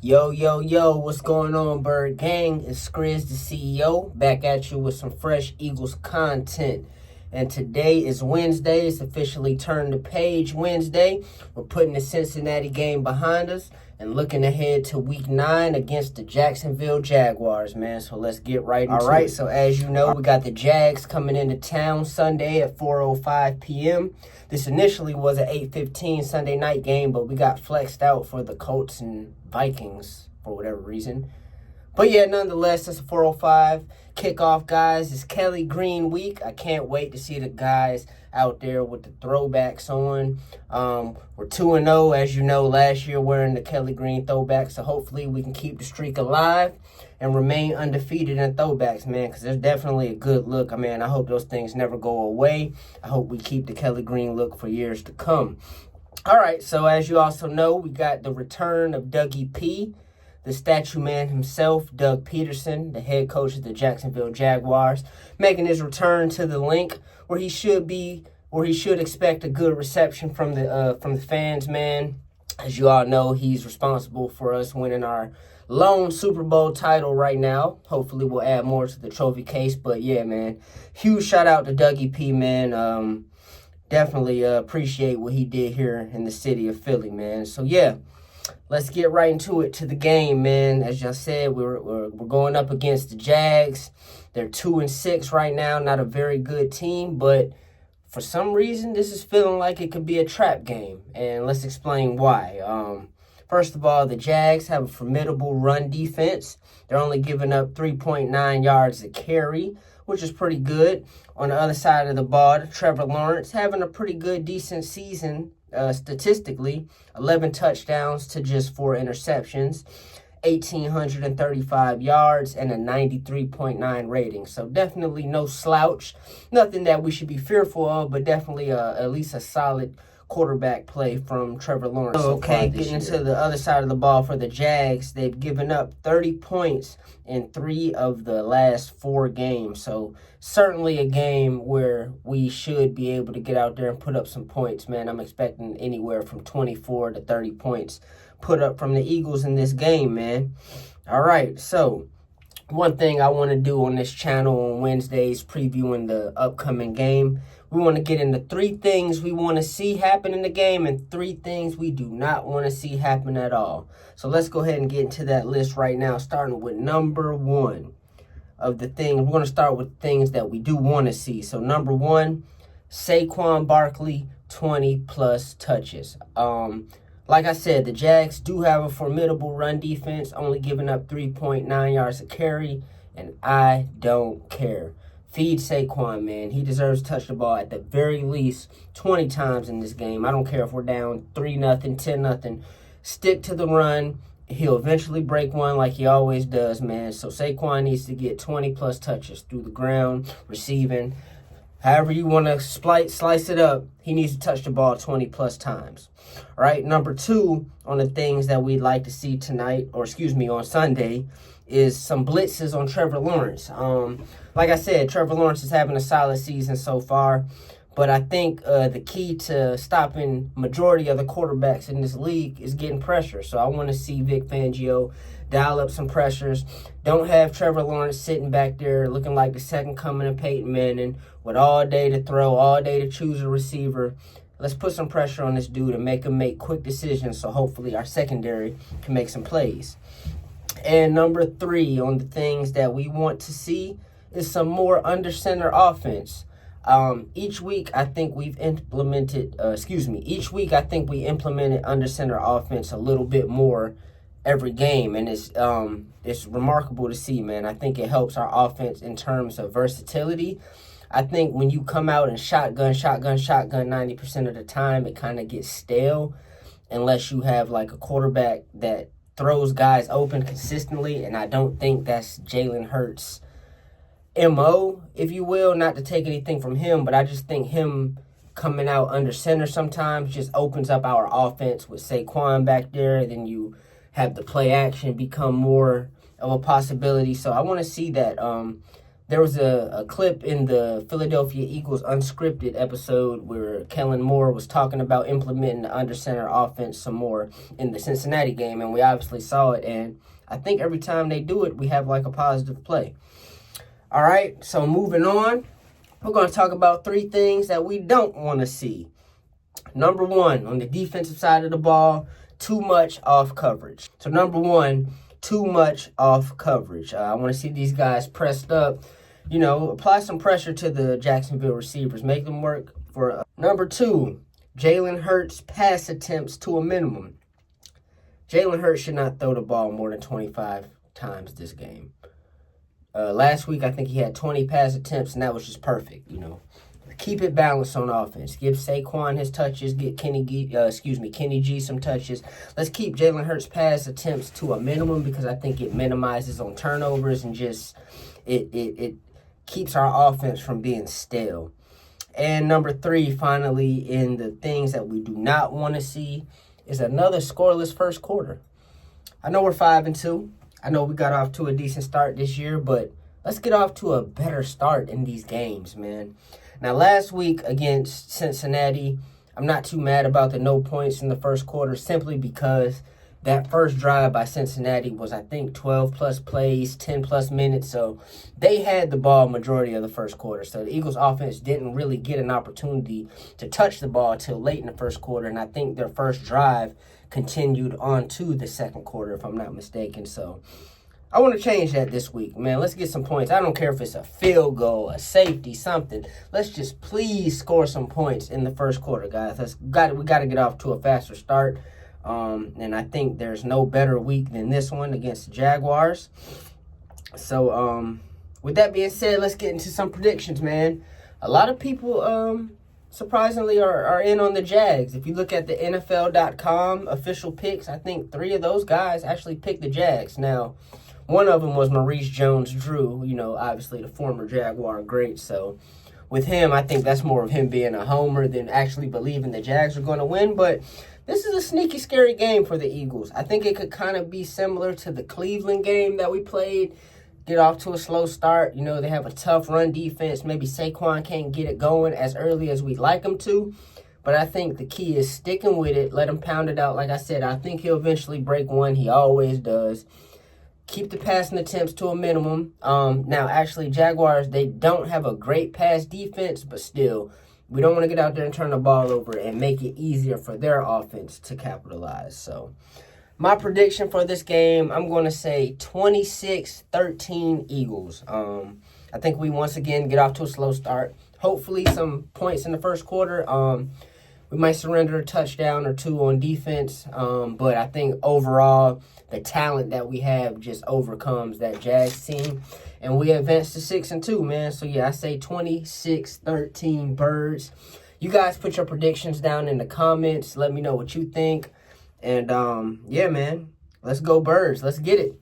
Yo, yo, yo, what's going on, Bird Gang? It's Skriz, the CEO, back at you with some fresh Eagles content. And today is Wednesday. It's officially Turn the Page Wednesday. We're putting the Cincinnati game behind us and looking ahead to Week 9 against the Jacksonville Jaguars, man. So let's get right into it. All right, so as you know, we got the Jags coming into town Sunday at 4:05 p.m. This initially was an 8:15 Sunday night game, but we got flexed out for the Colts and Vikings for whatever reason. But yeah, nonetheless, it's a 4:05 kickoff, guys. It's Kelly Green week. I can't wait to see the guys out there with the throwbacks on. We're 2-0, as you know, last year wearing the Kelly Green throwbacks. So hopefully we can keep the streak alive and remain undefeated in throwbacks, man, because there's definitely a good look. I hope those things never go away. I hope we keep the Kelly Green look for years to come. All right, so as you also know, we got the return of Dougie P., the statue man himself, Doug Peterson, the head coach of the Jacksonville Jaguars, making his return to the link where he should expect a good reception from the fans, man. As you all know, he's responsible for us winning our lone Super Bowl title right now. Hopefully we'll add more to the trophy case. But yeah, man, huge shout out to Dougie P, man. Definitely appreciate what he did here in the city of Philly, man. So yeah, let's get right into it, to the game, man. As y'all said, we're going up against the Jags. They're 2-6 right now, not a very good team, but for some reason, this is feeling like it could be a trap game, and let's explain why. First of all, the Jags have a formidable run defense. They're only giving up 3.9 yards a carry, which is pretty good. On the other side of the ball, Trevor Lawrence having a pretty good, decent season statistically. 11 touchdowns to just 4 interceptions, 1,835 yards, and a 93.9 rating. So definitely no slouch. Nothing that we should be fearful of, but definitely at least a solid quarterback play from Trevor Lawrence. Okay, getting to the other side of the ball for the Jags, they've given up 30 points in 3 of the last 4 games. So certainly a game where we should be able to get out there and put up some points, man. I'm expecting anywhere from 24 to 30 points put up from the Eagles in this game, man. All right, so one thing I want to do on this channel on Wednesdays, previewing the upcoming game, we want to get into 3 things we want to see happen in the game and 3 things we do not want to see happen at all. So let's go ahead and get into that list right now, starting with number 1 of the things. We're going to start with things that we do want to see. So number 1, Saquon Barkley, 20-plus touches. Like I said, the Jags do have a formidable run defense, only giving up 3.9 yards a carry, and I don't care. Feed Saquon, man. He deserves to touch the ball at the very least 20 times in this game. I don't care if we're down 3-0, 10-0. Stick to the run. He'll eventually break one like he always does, man. So Saquon needs to get 20-plus touches through the ground, receiving. However you want to slice it up, he needs to touch the ball 20-plus times. All right, number 2 on the things that we'd like to see tonight, on Sunday, is some blitzes on Trevor Lawrence. Like I said, Trevor Lawrence is having a solid season so far, but I think the key to stopping majority of the quarterbacks in this league is getting pressure. So I want to see Vic Fangio dial up some pressures. Don't have Trevor Lawrence sitting back there looking like the second coming of Peyton Manning with all day to throw, all day to choose a receiver. Let's put some pressure on this dude and make him make quick decisions so hopefully our secondary can make some plays. And number 3 on the things that we want to see is some more under-center offense. Each week I think we implemented under-center offense a little bit more every game, and it's remarkable to see, man. I think it helps our offense in terms of versatility. I think when you come out and shotgun 90% of the time, it kind of gets stale unless you have like a quarterback that throws guys open consistently, and I don't think that's Jalen Hurts' MO, if you will. Not to take anything from him, but I just think him coming out under center sometimes just opens up our offense with Saquon back there, and then you have the play action become more of a possibility. So I want to see that There was a clip in the Philadelphia Eagles Unscripted episode where Kellen Moore was talking about implementing the under center offense some more in the Cincinnati game, and we obviously saw it. And I think every time they do it, we have like a positive play. All right, so moving on, we're going to talk about 3 things that we don't want to see. Number 1, on the defensive side of the ball, too much off coverage. So number 1, too much off coverage. I want to see these guys pressed up. You know, apply some pressure to the Jacksonville receivers. Make them work for Number 2, Jalen Hurts pass attempts to a minimum. Jalen Hurts should not throw the ball more than 25 times this game. Last week, I think he had 20 pass attempts, and that was just perfect, you know. Keep it balanced on offense. Give Saquon his touches. Get Kenny G some touches. Let's keep Jalen Hurts' pass attempts to a minimum because I think it minimizes on turnovers and just it keeps our offense from being stale. And number 3, finally, in the things that we do not want to see is another scoreless first quarter. I know we're 5-2. I know we got off to a decent start this year, but let's get off to a better start in these games, man. Now, last week against Cincinnati, I'm not too mad about the no points in the first quarter simply because that first drive by Cincinnati was, I think, 12-plus plays, 10-plus minutes. So they had the ball majority of the first quarter. So the Eagles' offense didn't really get an opportunity to touch the ball until late in the first quarter. And I think their first drive continued on to the second quarter, if I'm not mistaken. So I want to change that this week, man. Let's get some points. I don't care if it's a field goal, a safety, something. Let's just please score some points in the first quarter, guys. We got to get off to a faster start. And I think there's no better week than this one against the Jaguars. So with that being said, let's get into some predictions, man. A lot of people surprisingly are in on the Jags. If you look at the NFL.com official picks, I think 3 of those guys actually picked the Jags. Now, one of them was Maurice Jones-Drew, you know, obviously the former Jaguar great. So with him, I think that's more of him being a homer than actually believing the Jags are going to win. But this is a sneaky, scary game for the Eagles. I think it could kind of be similar to the Cleveland game that we played. Get off to a slow start. You know, they have a tough run defense. Maybe Saquon can't get it going as early as we'd like him to. But I think the key is sticking with it. Let him pound it out. Like I said, I think he'll eventually break one. He always does. Keep the passing attempts to a minimum. Now, actually, Jaguars, they don't have a great pass defense, but still, we don't want to get out there and turn the ball over and make it easier for their offense to capitalize. So, my prediction for this game, I'm going to say 26-13 Eagles. I think we once again get off to a slow start. Hopefully, some points in the first quarter. We might surrender a touchdown or 2 on defense, but I think overall the talent that we have just overcomes that Jags team, and we advance to 6-2, man. So yeah, I say 26-13 Birds. You guys put your predictions down in the comments. Let me know what you think, and yeah, man, let's go Birds. Let's get it.